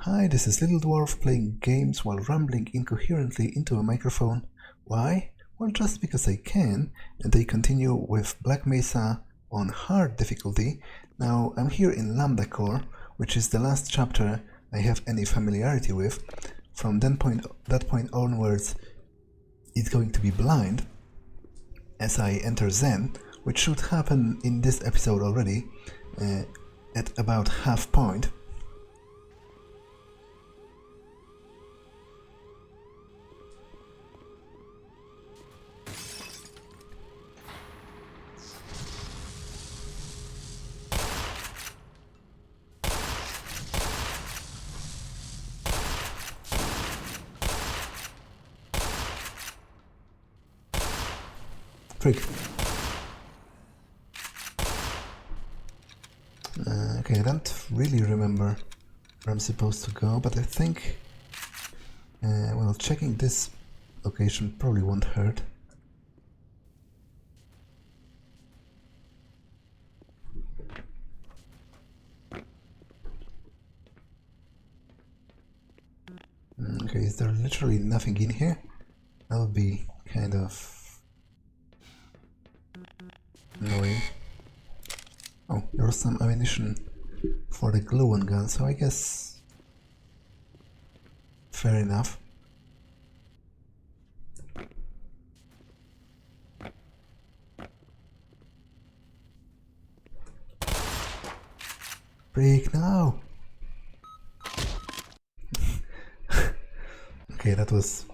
Hi, this is Little Dwarf playing games while rambling incoherently into a microphone. Why? Well, just because I can, and I continue with Black Mesa on hard difficulty. Now, I'm here in Lambda Core, which is the last chapter I have any familiarity with. From that point onwards, it's going to be blind as I enter Zen, which should happen in this episode already, at about half point. Frick. Okay, I don't really remember where I'm supposed to go, but I think, well, checking this location probably won't hurt. Okay, is there literally nothing in here? That would be kind of annoying. Oh, there was some ammunition for the glue-on gun, so I guess fair enough. Break now! Okay, that was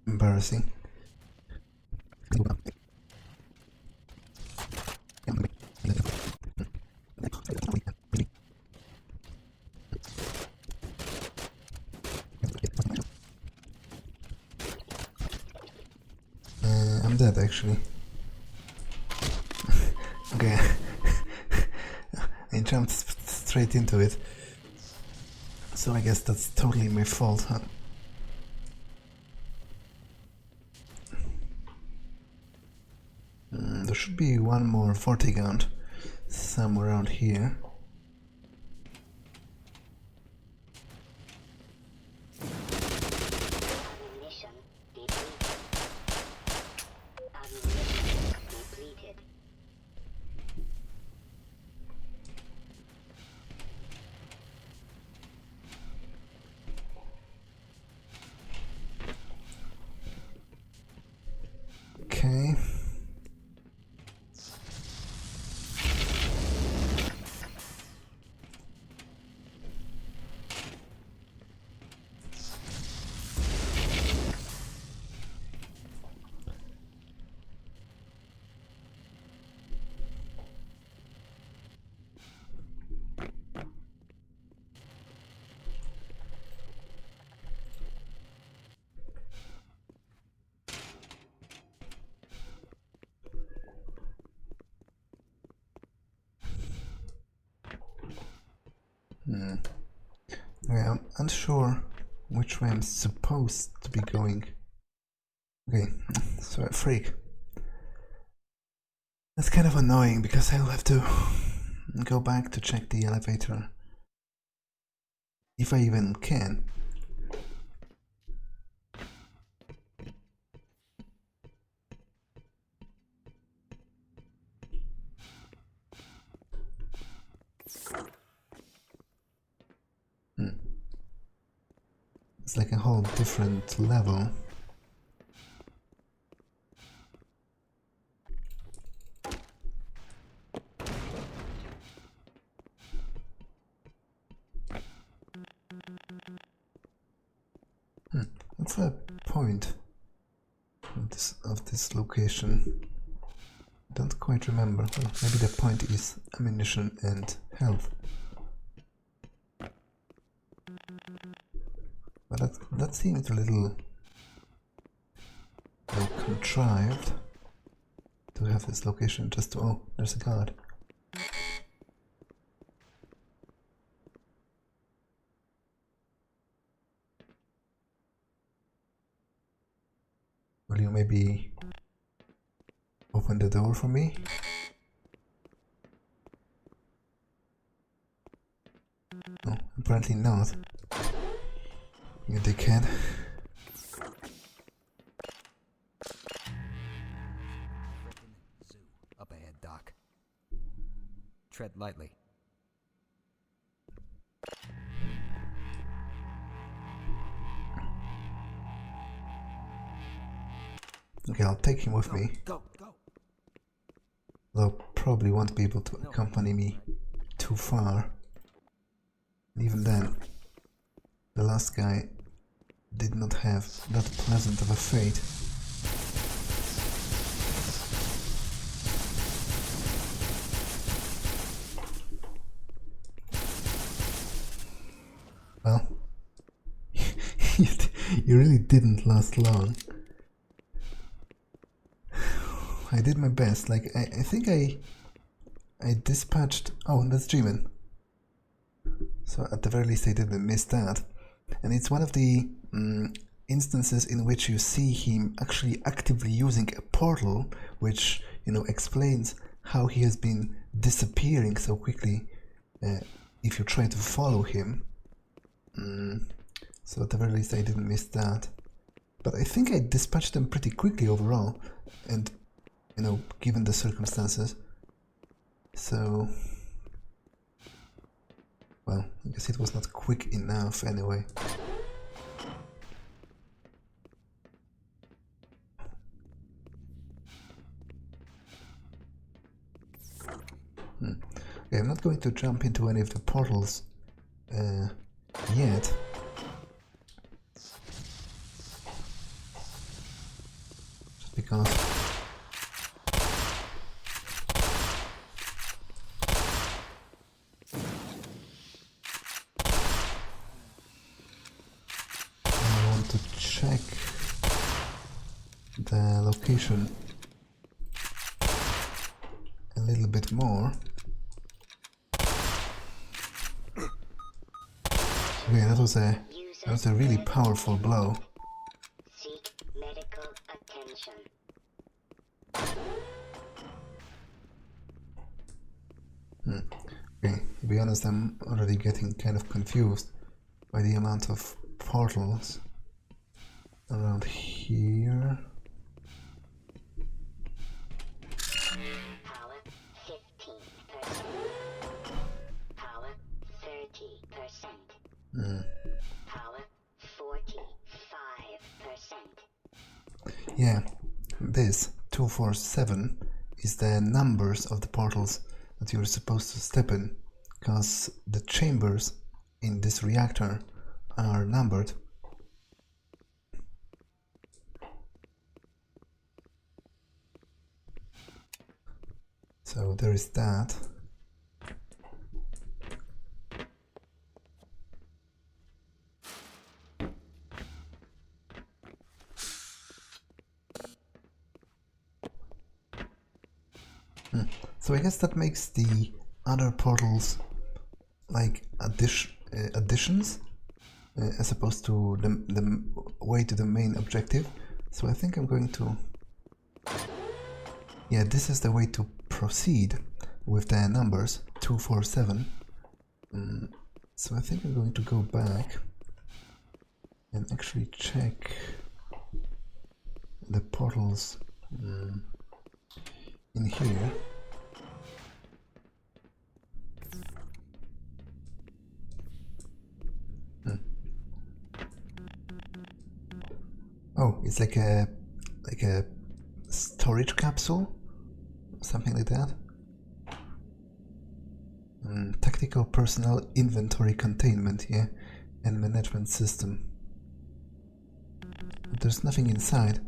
embarrassing. I'm dead, actually. Okay. I jumped straight into it, so I guess that's totally my fault, huh? There should be one more Vortigaunt somewhere around here. Okay. I'm unsure which way I'm supposed to be going. Okay, so a freak. That's kind of annoying because I'll have to go back to check the elevator. If I even can. It's like a whole different level. What's the point of this location? I don't quite remember. Well, maybe the point is ammunition and health. But that seems a little contrived to have this location just to... Oh, there's a guard. Will you maybe open the door for me? No, apparently not. You dickhead. Zoo up ahead, Doc. Tread lightly. Okay, I'll take him with me. Go, go. Though probably won't be able to accompany me too far. And even then, the last guy did not have that pleasant of a fate. Well, you really didn't last long. I did my best. Like, I think I dispatched... Oh, that's G-Man. So at the very least I didn't miss that. And it's one of the instances in which you see him actually actively using a portal, which, you know, explains how he has been disappearing so quickly if you try to follow him. So at the very least I didn't miss that. But I think I dispatched them pretty quickly overall, and, you know, given the circumstances. So, well, I guess it was not quick enough anyway. Okay, I'm not going to jump into any of the portals yet. Just because... I want to check the location a little bit more. Okay, that was a really powerful blow. Seek medical attention. Okay, to be honest, I'm already getting kind of confused by the amount of portals around here. Power 15%. Power 30%. Power 45%. Yeah, this 247 is the numbers of the portals that you're supposed to step in, because the chambers in this reactor are numbered. So there is that. So I guess that makes the other portals like additions as opposed to the way to the main objective. So I think I'm going to... Yeah, this is the way to proceed with the numbers 247. So I think I'm going to go back and actually check the portals in here. Oh, it's like a storage capsule, something like that. Tactical personnel inventory containment, yeah, and management system. But there's nothing inside.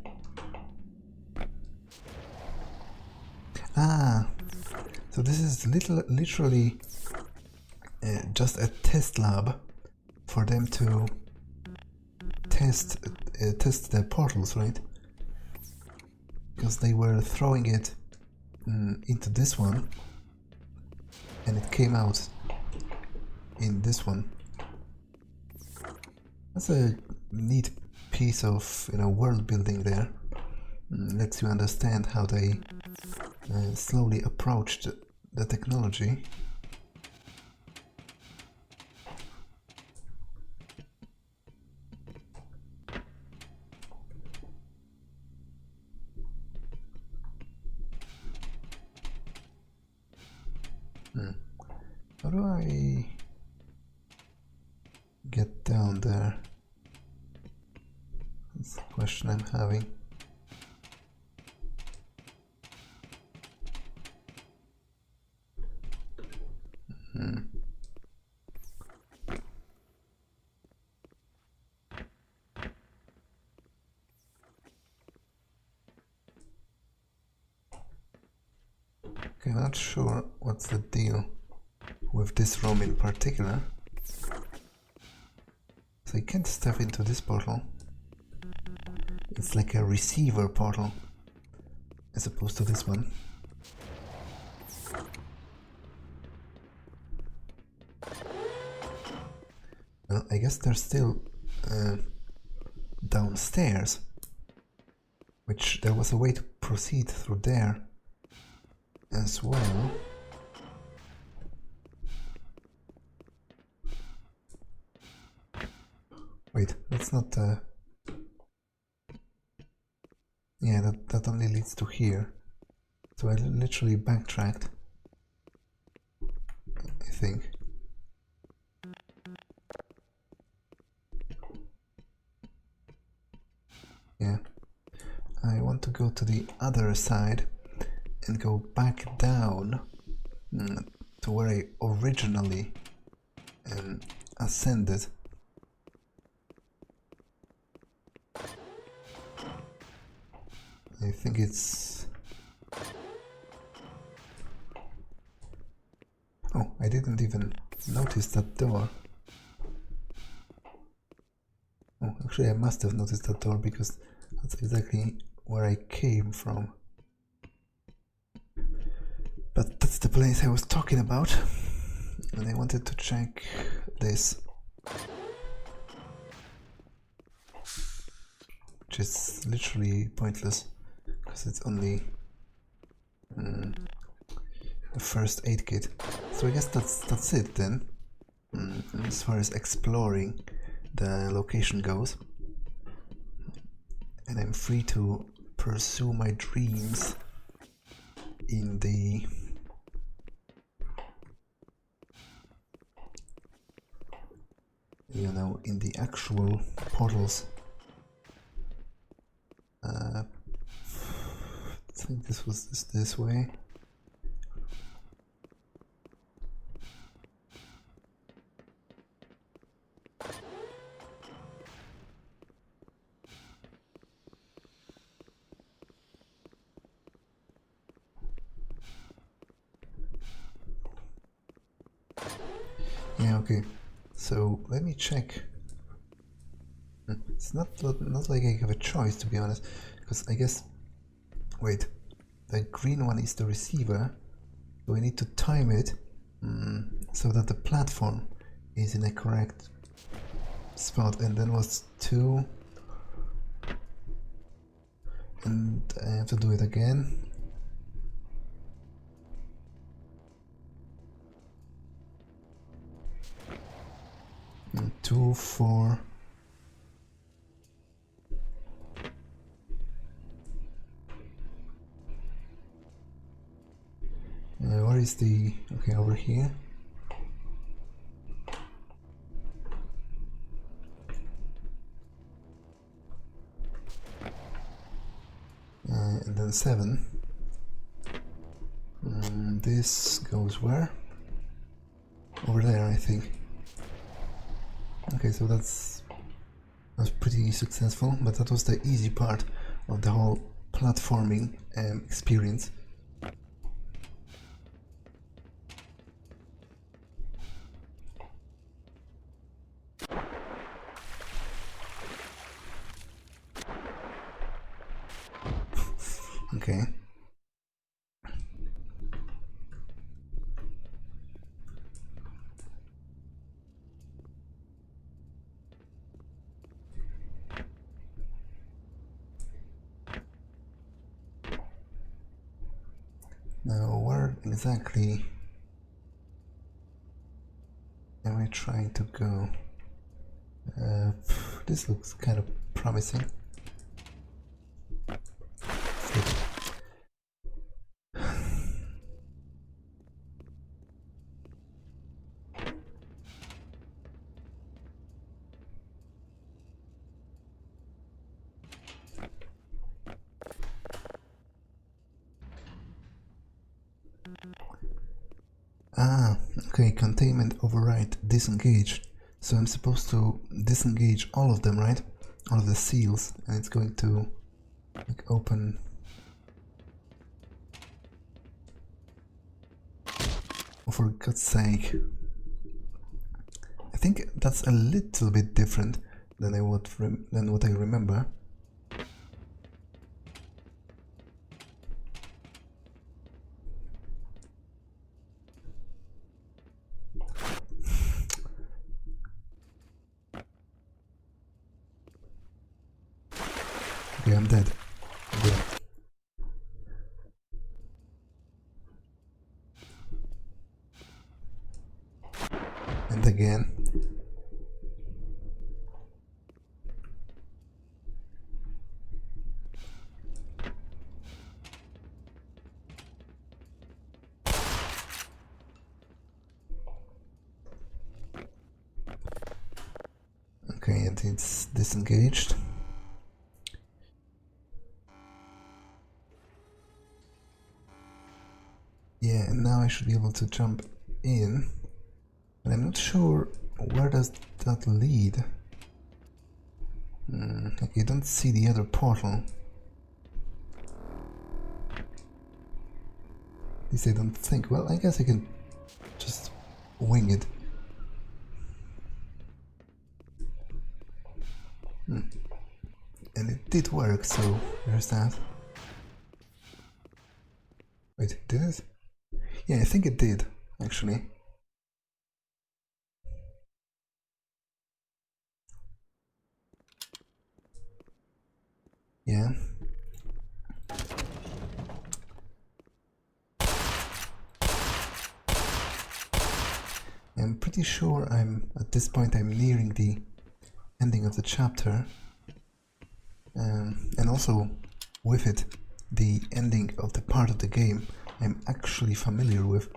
Ah, so this is literally just a test lab for them to test the portals, right? Because they were throwing it into this one, and it came out in this one. That's a neat piece of, you know, world building there. Lets you understand how they slowly approached the technology. How do I get down there? That's the question I'm having. Okay, I'm not sure what's the deal with this room in particular. So I can't step into this portal. It's like a receiver portal as opposed to this one. Well, I guess they're still downstairs, which there was a way to proceed through there as well. Wait, that's not yeah, that only leads to here. So I literally backtracked, I think. Yeah. I want to go to the other side and go back down to where I originally ascended. I think it's... Oh, I didn't even notice that door. Oh, actually I must have noticed that door because that's exactly where I came from. But that's the place I was talking about. And I wanted to check this. Which is literally pointless. Because it's only a first aid kit. So I guess that's it then. As far as exploring the location goes. And I'm free to pursue my dreams in the in the actual portals. I think this was this way. Yeah, okay. So let me check. It's not like I have a choice, to be honest, because I guess... Wait, the green one is the receiver, so I need to time it so that the platform is in a correct spot, and then was 2, and I have to do it again. And 2, 4. Where is the... Okay, over here. And then 7. This goes where? Over there, I think. Okay, so that's pretty successful, but that was the easy part of the whole platforming experience. Okay. Now, where exactly am I trying to go? This looks kind of promising. Ah, okay, containment override disengaged. So I'm supposed to disengage all of them, right? All of the seals, and it's going to like open. Oh, for God's sake. I think that's a little bit different than what I remember. Okay, I'm dead. Good. And again. Okay, and it's disengaged. Yeah, and now I should be able to jump in, but I'm not sure where does that lead. Okay, you don't see the other portal. At least I don't think. Well, I guess I can just wing it. And it did work, so there's that. Wait, did it? Yeah, I think it did, actually. Yeah. I'm pretty sure at this point I'm nearing the ending of the chapter. And also with it, the ending of the part of the game I'm actually familiar with.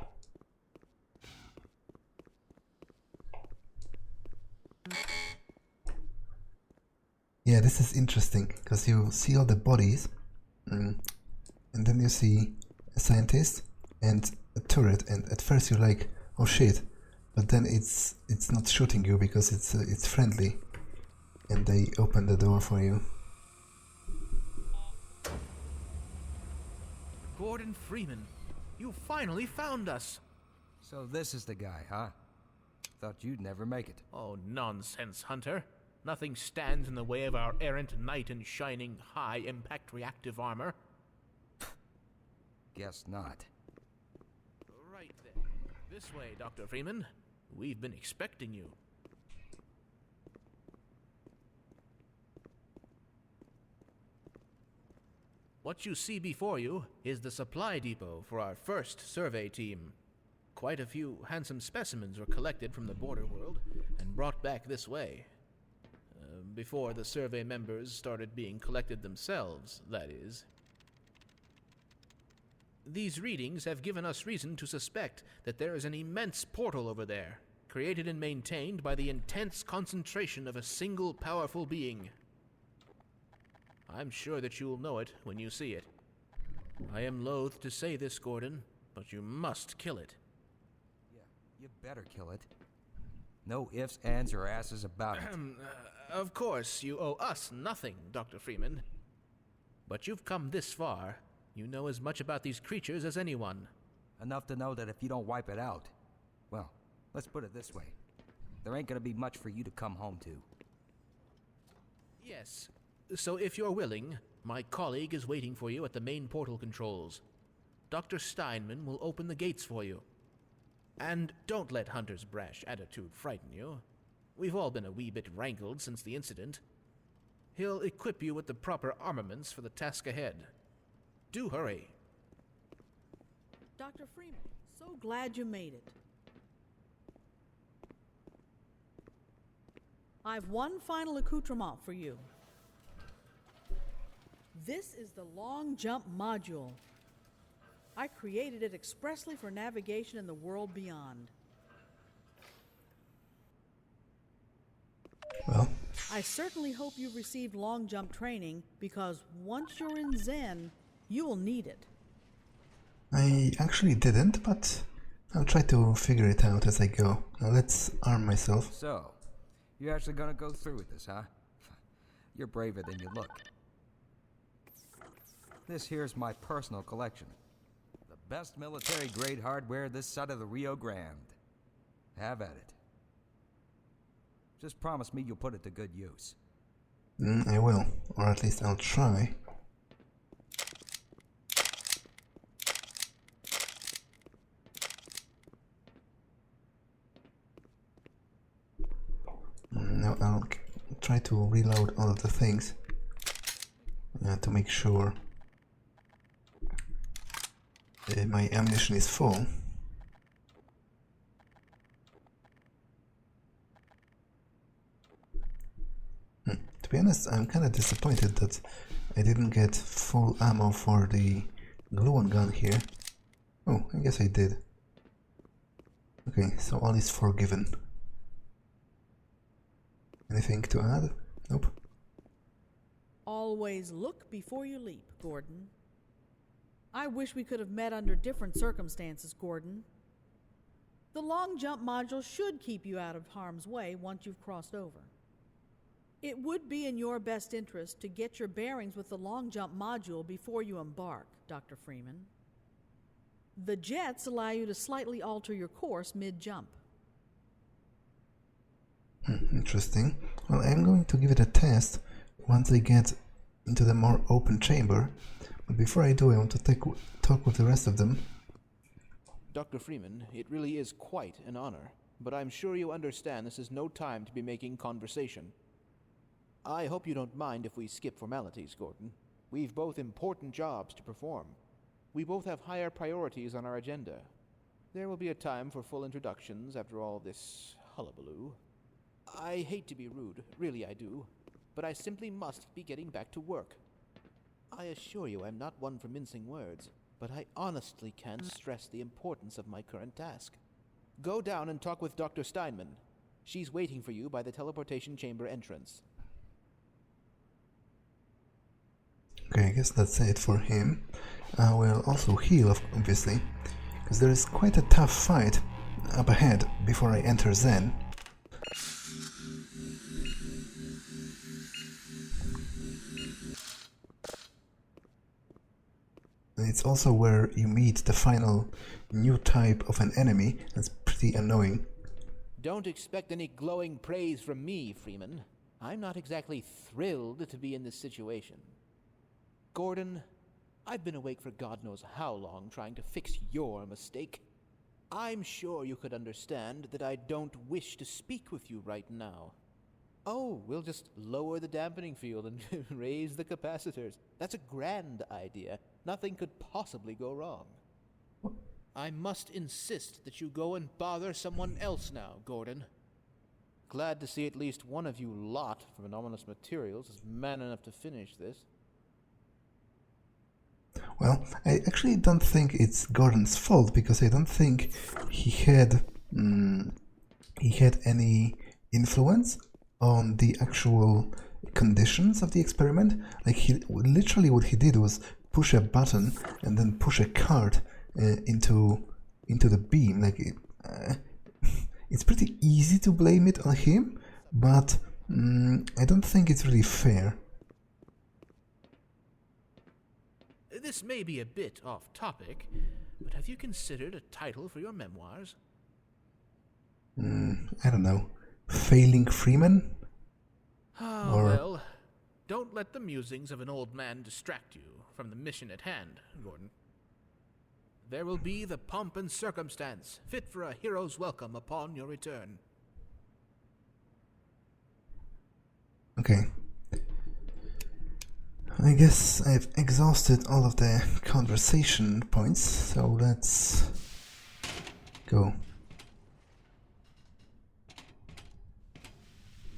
Yeah, this is interesting, because you see all the bodies, and then you see a scientist and a turret, and at first you're like, oh shit, but then it's not shooting you because it's friendly, and they open the door for you. Gordon Freeman, you finally found us. So this is the guy, huh? Thought you'd never make it. Oh, nonsense, Hunter. Nothing stands in the way of our errant knight in shining, high-impact reactive armor. Guess not. Right then. This way, Dr. Freeman. We've been expecting you. What you see before you is the supply depot for our first survey team. Quite a few handsome specimens were collected from the border world and brought back this way. Before the survey members started being collected themselves, that is. These readings have given us reason to suspect that there is an immense portal over there, created and maintained by the intense concentration of a single powerful being. I'm sure that you'll know it when you see it. I am loath to say this, Gordon, but you must kill it. Yeah, you better kill it. No ifs, ands, or asses about it. Of course, you owe us nothing, Dr. Freeman. But you've come this far. You know as much about these creatures as anyone. Enough to know that if you don't wipe it out, well, let's put it this way. There ain't gonna be much for you to come home to. Yes. So if you're willing, my colleague is waiting for you at the main portal controls. Dr. Steinman will open the gates for you. And don't let Hunter's brash attitude frighten you. We've all been a wee bit rankled since the incident. He'll equip you with the proper armaments for the task ahead. Do hurry. Dr. Freeman, so glad you made it. I've one final accoutrement for you. This is the long jump module. I created it expressly for navigation in the world beyond. Well, I certainly hope you've received long jump training, because once you're in Zen, you will need it. I actually didn't, but I'll try to figure it out as I go. Now let's arm myself. So, you're actually gonna go through with this, huh? You're braver than you look. This here's my personal collection. The best military-grade hardware this side of the Rio Grande. Have at it. Just promise me you'll put it to good use. I will, or at least I'll try. Now I'll try to reload all of the things to make sure my ammunition is full. To be honest, I'm kind of disappointed that I didn't get full ammo for the glue-on gun here. Oh, I guess I did. Okay, so all is forgiven. Anything to add? Nope. Always look before you leap, Gordon. I wish we could have met under different circumstances, Gordon. The long jump module should keep you out of harm's way once you've crossed over. It would be in your best interest to get your bearings with the long jump module before you embark, Dr. Freeman. The jets allow you to slightly alter your course mid-jump. Interesting. Well, I'm going to give it a test once I get into the more open chamber. But before I do, I want to talk with the rest of them. Dr. Freeman, it really is quite an honor, but I'm sure you understand this is no time to be making conversation. I hope you don't mind if we skip formalities, Gordon. We've both important jobs to perform. We both have higher priorities on our agenda. There will be a time for full introductions after all this hullabaloo. I hate to be rude, really I do, but I simply must be getting back to work. I assure you I'm not one for mincing words, but I honestly can't stress the importance of my current task. Go down and talk with Dr. Steinman. She's waiting for you by the teleportation chamber entrance. Okay, I guess that's it for him. I will also heal, obviously, because there is quite a tough fight up ahead before I enter Zen. And it's also where you meet the final new type of an enemy. That's pretty annoying. Don't expect any glowing praise from me, Freeman. I'm not exactly thrilled to be in this situation. Gordon, I've been awake for God knows how long trying to fix your mistake. I'm sure you could understand that I don't wish to speak with you right now. Oh, we'll just lower the dampening field and raise the capacitors. That's a grand idea. Nothing could possibly go wrong. I must insist that you go and bother someone else now, Gordon. Glad to see at least one of you lot from Anomalous Materials is man enough to finish this. Well, I actually don't think it's Gordon's fault, because I don't think he had any influence on the actual conditions of the experiment. Like, he literally, what he did was push a button and then push a card into the beam. Like, it's pretty easy to blame it on him, but I don't think it's really fair. This may be a bit off topic, but have you considered a title for your memoirs? I don't know. Failing Freeman? Well, don't let the musings of an old man distract you from the mission at hand, Gordon. There will be the pomp and circumstance fit for a hero's welcome upon your return. Okay. I guess I've exhausted all of the conversation points, so let's go.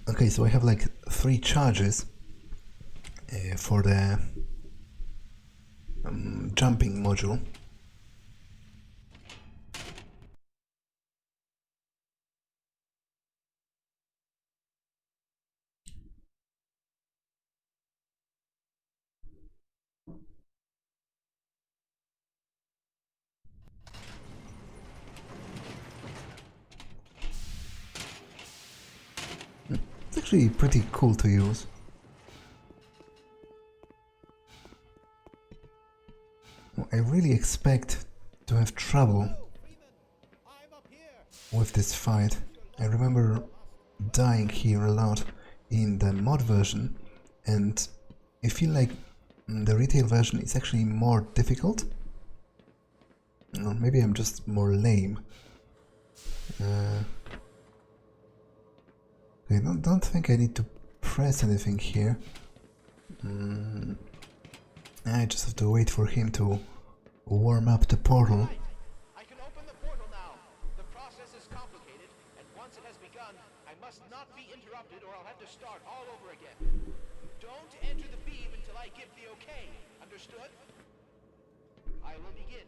Okay, so I have like 3 charges for the jumping module. actually pretty cool to use. I really expect to have trouble with this fight. I remember dying here a lot in the mod version, and I feel like the retail version is actually more difficult. Or maybe I'm just more lame. I don't think I need to press anything here. I just have to wait for him to warm up the portal. I can open the portal now. The process is complicated, and once it has begun, I must not be interrupted or I'll have to start all over again. Don't enter the beam until I give the okay. Understood? I will begin.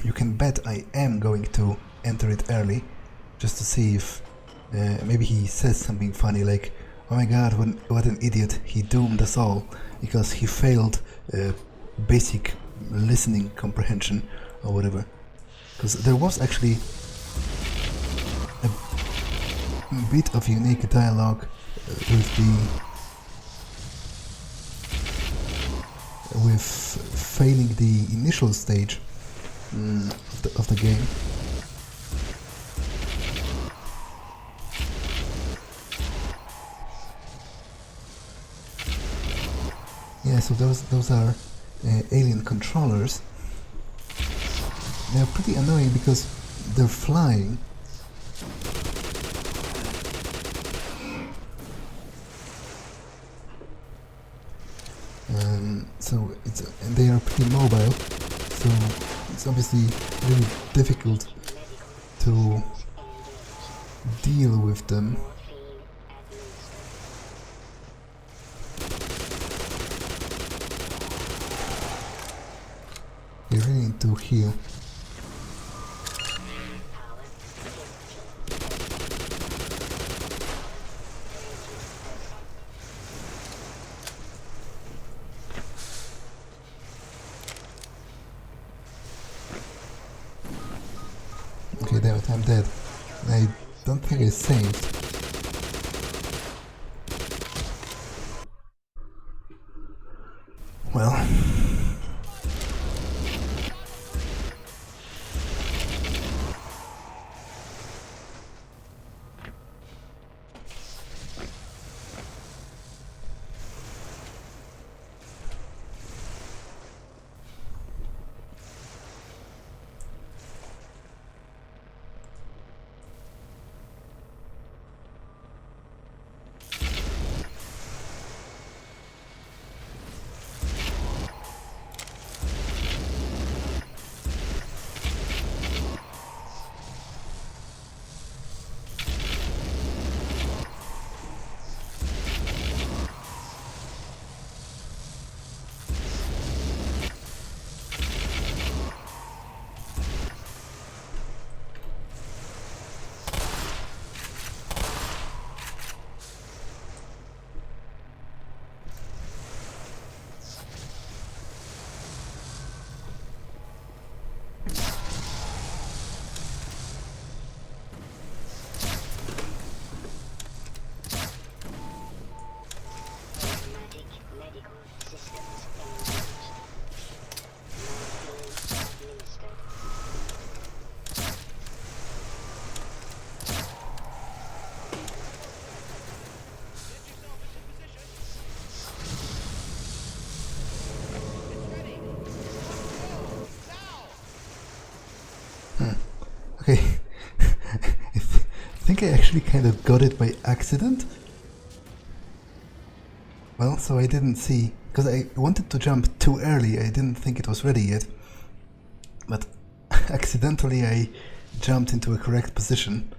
You can bet I am going to enter it early, just to see if maybe he says something funny like, "Oh my god, what an idiot, he doomed us all because he failed basic listening comprehension," or whatever. Because there was actually a bit of unique dialogue with failing the initial stage of the game. Yeah, so those are alien controllers. They're pretty annoying because they're flying. So they are pretty mobile, so it's obviously really difficult to deal with them. You really need to heal. Okay, damn it, I'm dead. I don't think I saved. Well. Okay, I think I actually kind of got it by accident. Well, so I didn't see, because I wanted to jump too early, I didn't think it was ready yet. But accidentally I jumped into a correct position.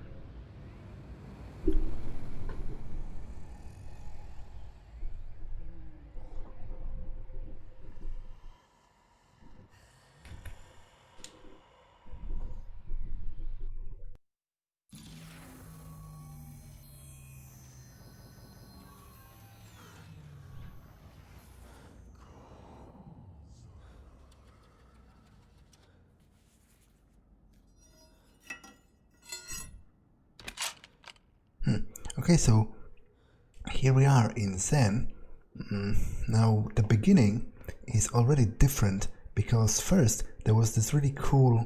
Okay, so here we are in Zen. Now the beginning is already different because first there was this really cool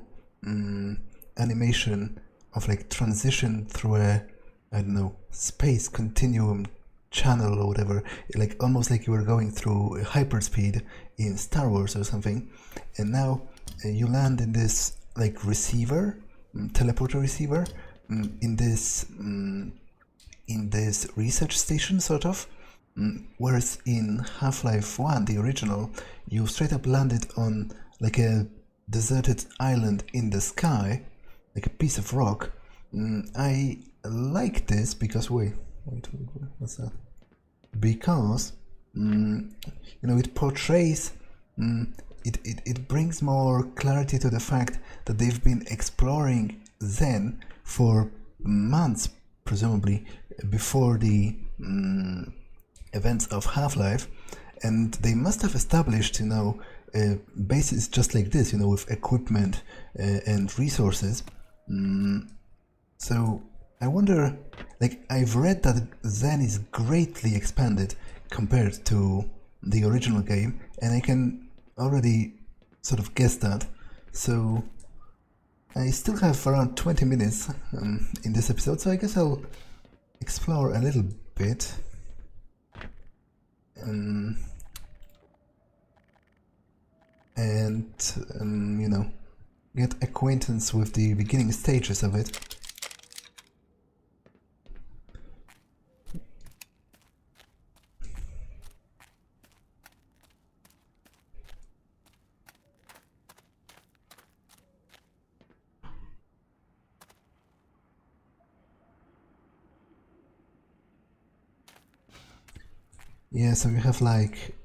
animation of like transition through a, I don't know, space continuum channel or whatever, like almost like you were going through hyperspeed in Star Wars or something. And now you land in this like receiver, teleporter receiver, in this research station sort of. Whereas in Half-Life 1, the original, you straight up landed on like a deserted island in the sky, like a piece of rock. I like this because wait, what's that? Because it portrays, it brings more clarity to the fact that they've been exploring Zen for months, presumably before the events of Half-Life, and they must have established, bases just like this, with equipment and resources. So I wonder, like, I've read that Zen is greatly expanded compared to the original game, and I can already sort of guess that. So I still have around 20 minutes in this episode, so I guess I'll explore a little bit. And get acquaintance with the beginning stages of it. Yeah, so you have like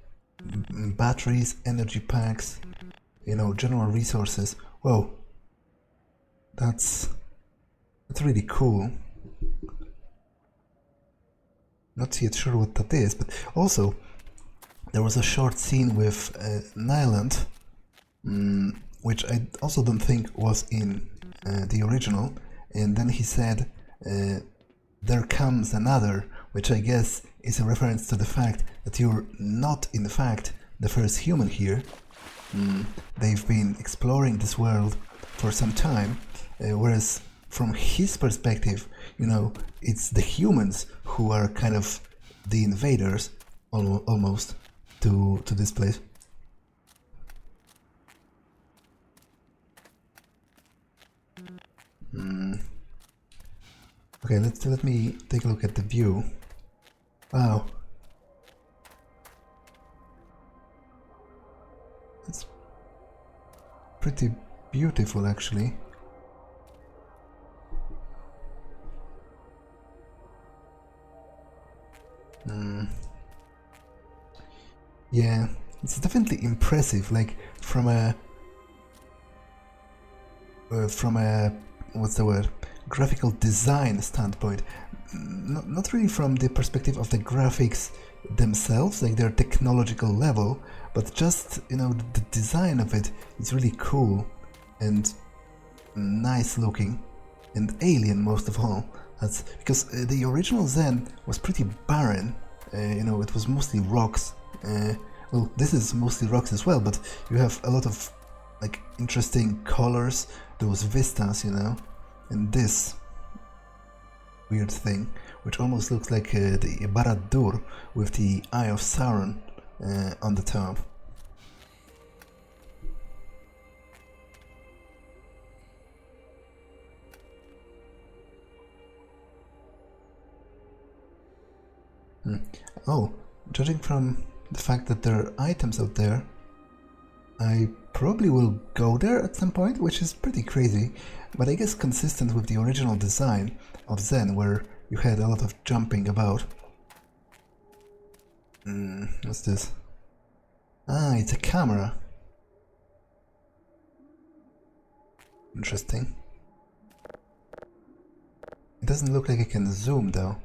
batteries, energy packs, general resources. Whoa, that's really cool. Not yet sure what that is, but also there was a short scene with Nyland, which I also don't think was in the original, and then he said, "There comes another," which I guess is a reference to the fact that you're not, in fact, the first human here. They've been exploring this world for some time, whereas from his perspective, it's the humans who are kind of the invaders, almost, to this place. Okay, let me take a look at the view. Wow. It's pretty beautiful, actually. Yeah, it's definitely impressive, like from a what's the word, graphical design standpoint. Not really from the perspective of the graphics themselves, like their technological level, but just, the design of it is really cool and nice looking and alien most of all. That's because the original Zen was pretty barren. It was mostly rocks. Well, this is mostly rocks as well, but you have a lot of like interesting colors, those vistas, and this weird thing, which almost looks like the Barad-dûr with the Eye of Sauron on the top. Oh, judging from the fact that there are items out there, I probably will go there at some point, which is pretty crazy, but I guess consistent with the original design of Zen, where you had a lot of jumping about. What's this? Ah, it's a camera. Interesting. It doesn't look like I can zoom though.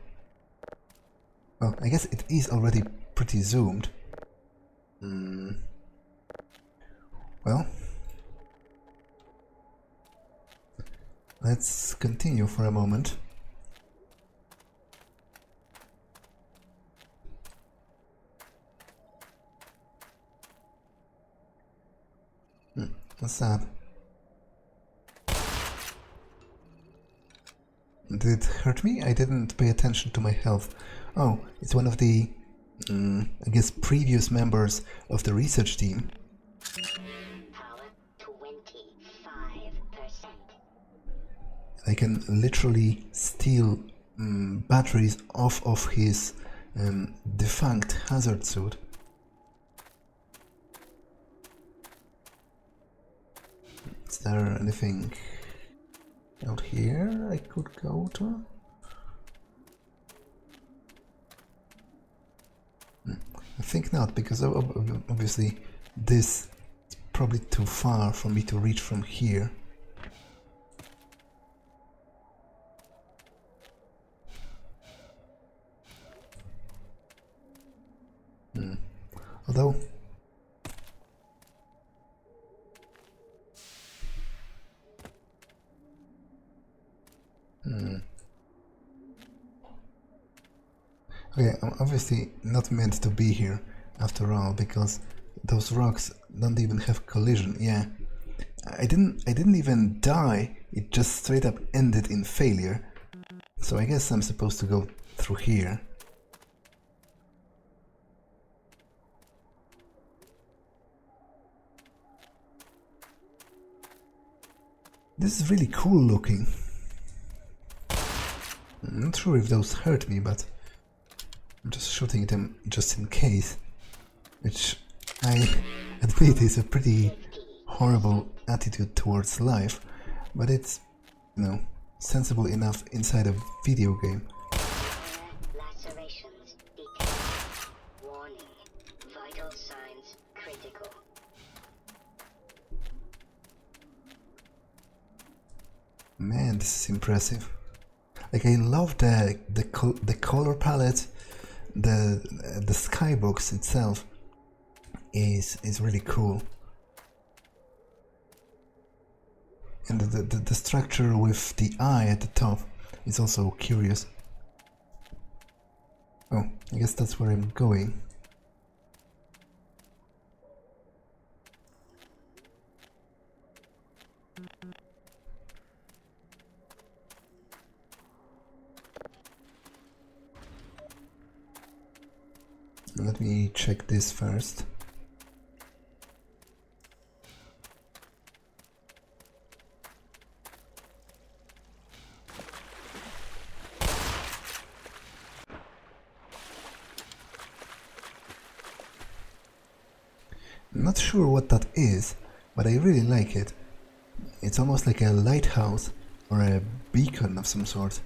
Well, I guess it is already pretty zoomed. Well, let's continue for a moment. What's that? Did it hurt me? I didn't pay attention to my health. Oh, it's one of the, I guess, previous members of the research team. Power 25%. I can literally steal batteries off of his defunct hazard suit. Is there anything out here I could go to? I think not, because obviously this is probably too far for me to reach from here. Although okay, I'm obviously not meant to be here after all, because those rocks don't even have collision. Yeah, I didn't even die. It just straight up ended in failure. So I guess I'm supposed to go through here. This is really cool looking. I'm not sure if those hurt me, but I'm just shooting them just in case. Which I admit is a pretty horrible attitude towards life, but it's, you know, sensible enough inside a video game. Lacerations detected. Warning. Vital signs critical. Man, this is impressive. Like, I love the color palette. The skybox itself is really cool, and the structure with the eye at the top is also curious. Oh, I guess that's where I'm going. Let me check this first. I'm not sure what that is, but I really like it. It's almost like a lighthouse or a beacon of some sort.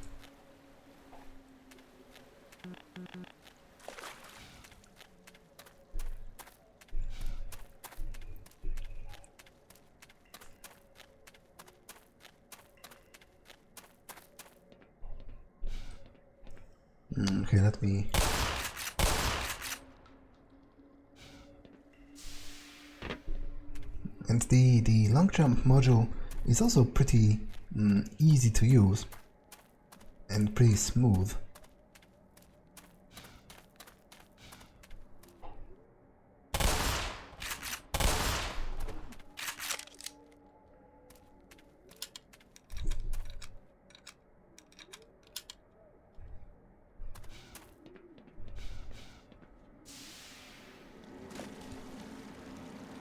Okay, let me... And the long jump module is also pretty easy to use and pretty smooth.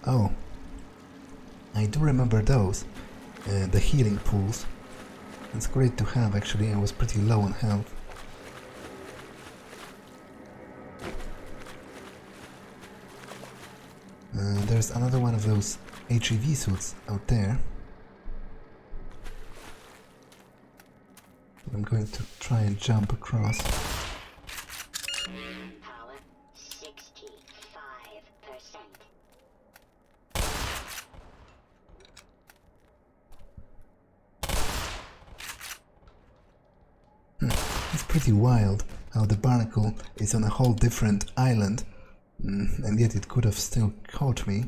Oh, I do remember those, the healing pools. It's great to have, actually. I was pretty low on health. There's another one of those HEV suits out there. I'm going to try and jump across. Power 65%. It's pretty wild how the barnacle is on a whole different island, and yet it could have still caught me.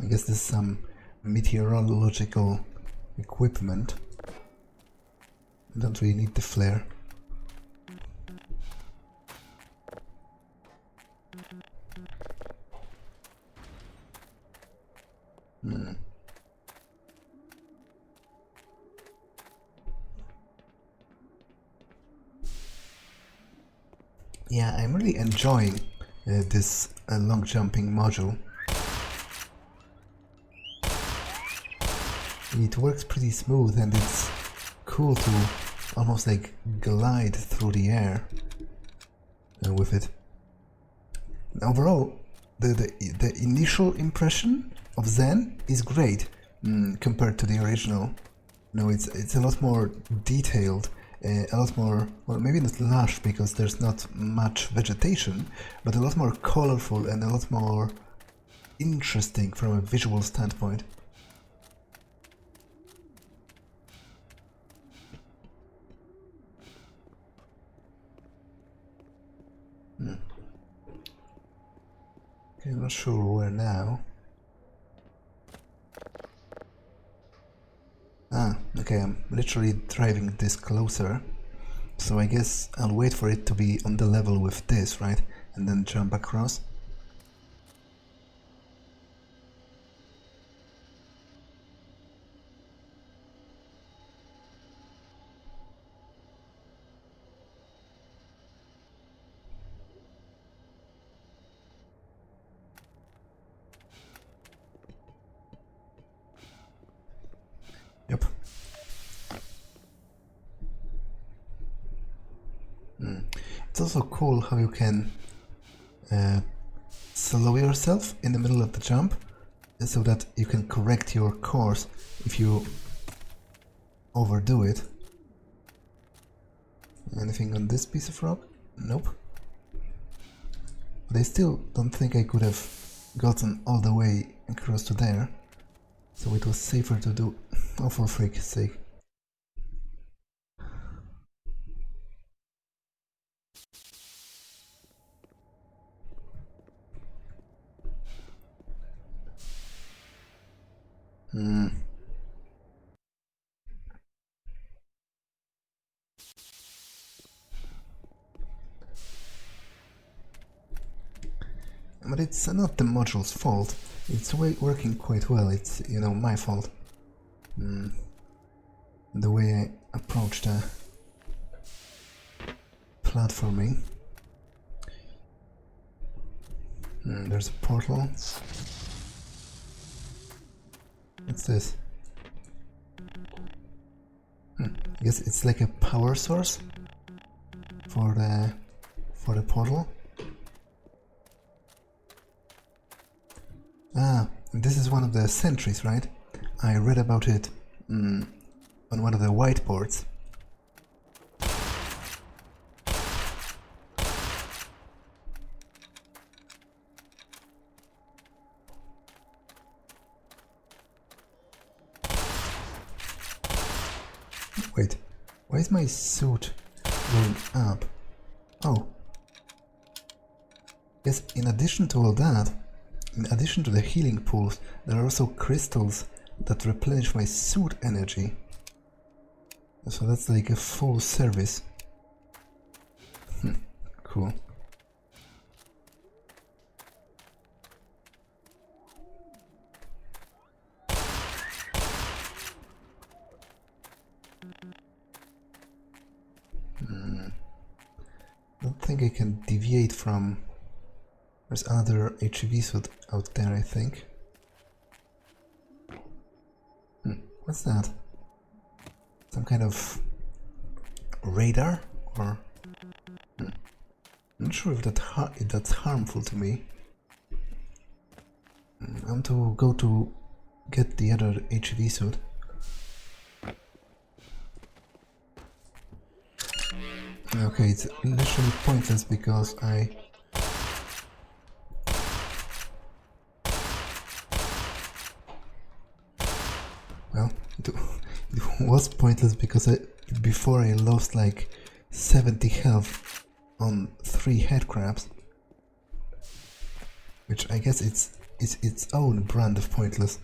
I guess this is some meteorological equipment. Don't really need the flare. Yeah, I'm really enjoying this long jumping module. It works pretty smooth and it's cool to almost like glide through the air with it. Overall, the initial impression of Zen is great compared to the original. No, it's a lot more detailed, a lot more, well, maybe not lush because there's not much vegetation, but a lot more colorful and a lot more interesting from a visual standpoint. Okay, I'm not sure where now. Ah, okay, I'm literally driving this closer, so I guess I'll wait for it to be on the level with this, right? And then jump across. Yep. It's also cool how you can slow yourself in the middle of the jump so that you can correct your course if you overdo it. Anything on this piece of rock? Nope. But I still don't think I could have gotten all the way across to there, so it was safer to do. Oh, for freak's sake. But it's not the module's fault. It's working quite well. It's, you know, my fault. The way I approach the platforming. There's a portal. What's this? I guess it's like a power source for the portal. Ah, this is one of the sentries, right? I read about it on one of the whiteboards. Wait, why is my suit going up? Oh. Yes, in addition to all that, in addition to the healing pools, there are also crystals that replenish my suit energy. So that's like a full service. Cool. Don't think I can deviate from... There's another HEV suit out there, I think. What's that? Some kind of radar? Or... I'm not sure if that's harmful to me. I want to go to get the other HEV suit. Okay, it's literally pointless because I... Well, it was pointless because before I lost like 70 health on 3 headcrabs, which I guess it's its own brand of pointless.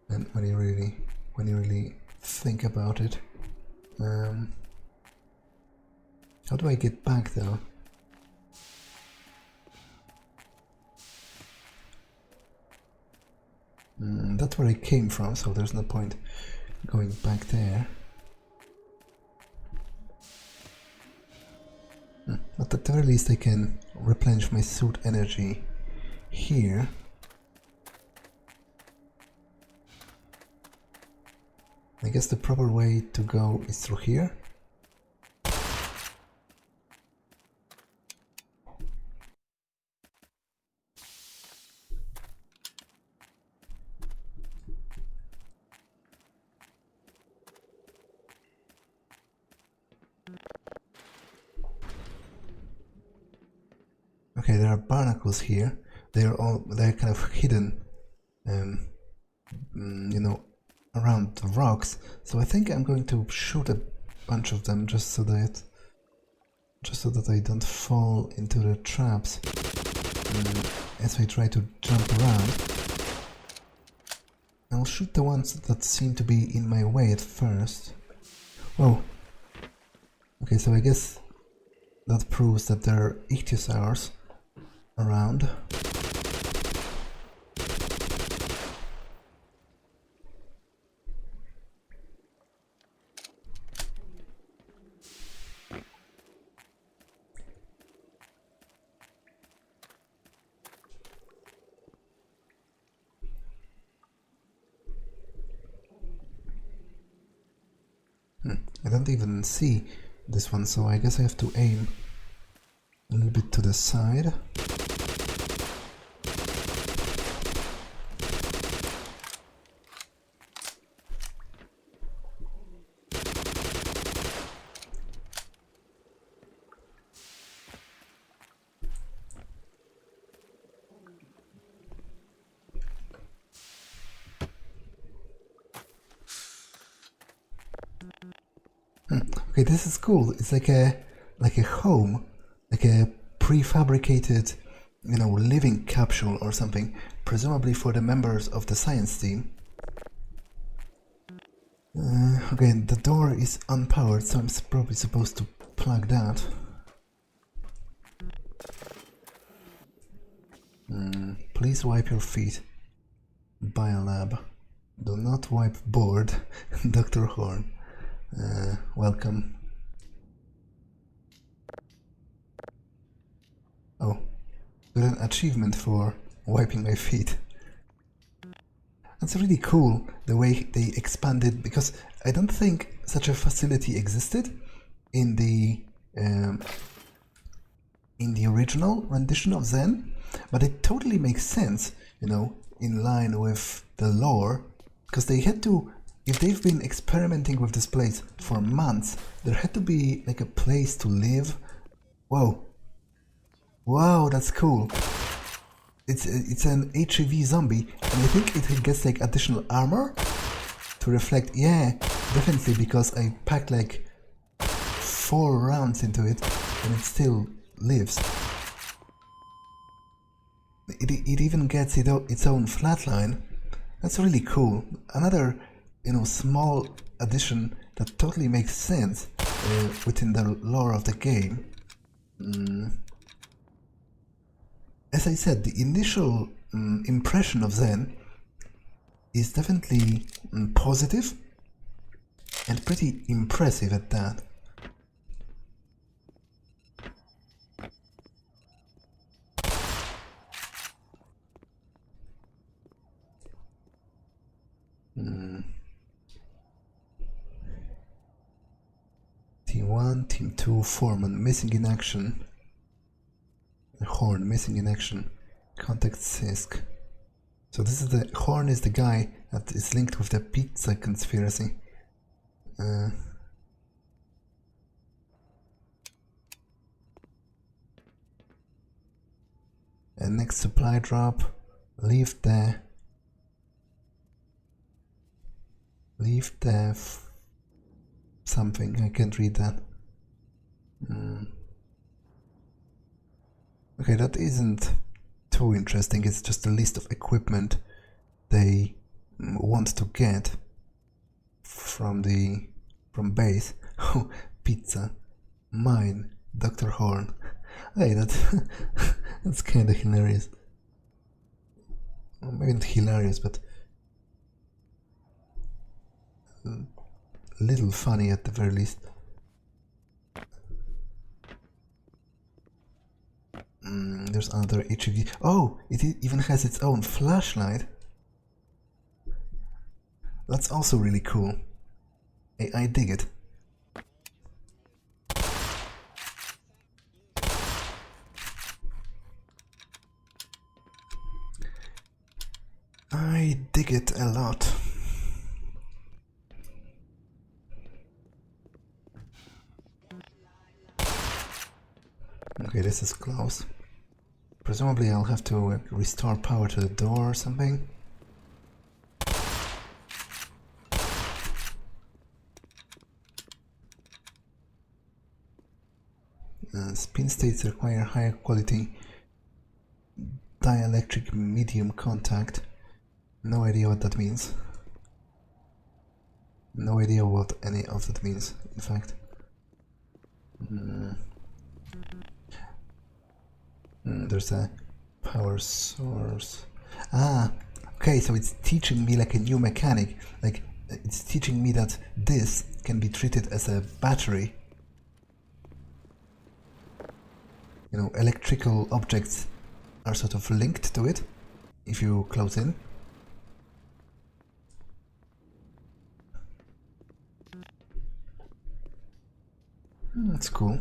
And when you really think about it, How do I get back though? That's where I came from, so there's no point going back there. But at the very least I can replenish my suit energy here. I guess the proper way to go is through here. Okay, there are barnacles here. They're kind of hidden, you know, around the rocks. So I think I'm going to shoot a bunch of them just so that I don't fall into the traps as I try to jump around. I'll shoot the ones that seem to be in my way at first. Whoa. Okay, so I guess that proves that there are ichthyosaurs around. I don't even see this one, so I guess I have to aim a little bit to the side. Okay, this is cool. It's like a home, like a prefabricated, you know, living capsule or something, presumably for the members of the science team. Okay, the door is unpowered, so I'm probably supposed to plug that. Please wipe your feet. Biolab. Do not wipe board. Dr. Horn. Welcome. Oh, got an achievement for wiping my feet. That's really cool, the way they expanded, because I don't think such a facility existed in the original rendition of Xen, but it totally makes sense, you know, in line with the lore, because they had to, if they've been experimenting with this place for months, there had to be like a place to live. Whoa. Wow, that's cool. It's an HEV zombie, and I think it gets like additional armor to reflect. Yeah, definitely, because I packed like 4 rounds into it and it still lives. It even gets its own flatline. That's really cool. Another, you know, small addition that totally makes sense within the lore of the game. As I said, the initial impression of Xen is definitely positive and pretty impressive at that. Team 1, Team 2, Foreman, missing in action. Horn, missing in action. Contact Sisk. So this is the Horn is the guy that is linked with the pizza conspiracy. And next supply drop. Leave the something. I can't read that. Okay, that isn't too interesting. It's just a list of equipment they want to get from base. Oh, pizza. Mine. Dr. Horn. Hey, that's kinda hilarious. Well, maybe not hilarious, but a little funny at the very least. There's another HEV. Oh, it even has its own flashlight. That's also really cool. I dig it. I dig it a lot. Okay, this is close. Presumably I'll have to restore power to the door or something. Spin states require higher quality dielectric medium contact. No idea what that means. No idea what any of that means, in fact. There's a power source. Ah, okay, so it's teaching me like a new mechanic. Like, it's teaching me that this can be treated as a battery. You know, electrical objects are sort of linked to it if you close in. That's cool.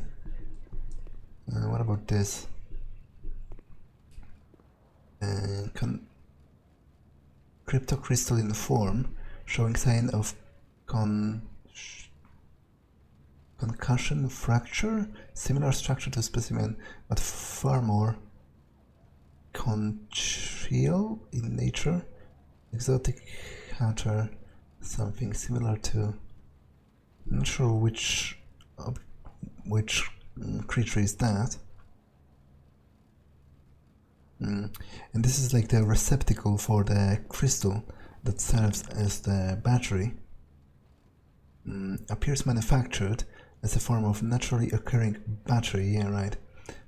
What about this? Cryptocrystalline form showing sign of concussion fracture, similar structure to specimen, but far more conchial in nature. Exotic hatter, something similar to. I'm not sure which creature is that. And this is like the receptacle for the crystal that serves as the battery. Appears manufactured as a form of naturally occurring battery, yeah, right.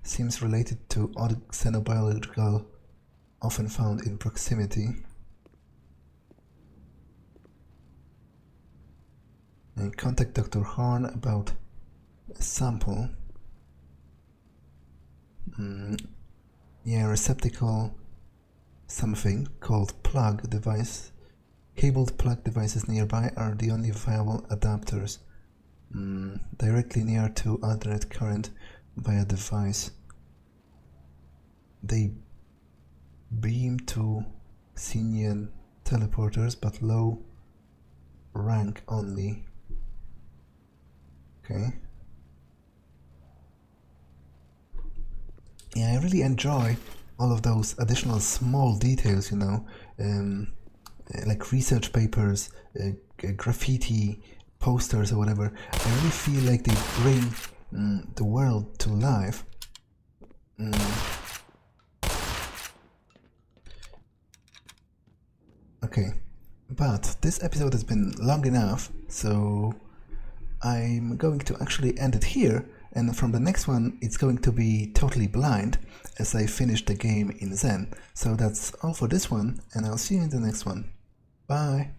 Seems related to odd xenobiological, often found in proximity. And contact Dr. Horn about a sample. Yeah, receptacle something called plug device. Cabled plug devices nearby are the only viable adapters. Directly near to alternate current via device. They beam to Sinian teleporters, but low rank only. Okay. Yeah, I really enjoy all of those additional small details, you know, like research papers, graffiti, posters or whatever. I really feel like they bring the world to life. Okay, but this episode has been long enough, so I'm going to actually end it here, and from the next one it's going to be totally blind as I finish the game in Zen. So that's all for this one, and I'll see you in the next one. Bye!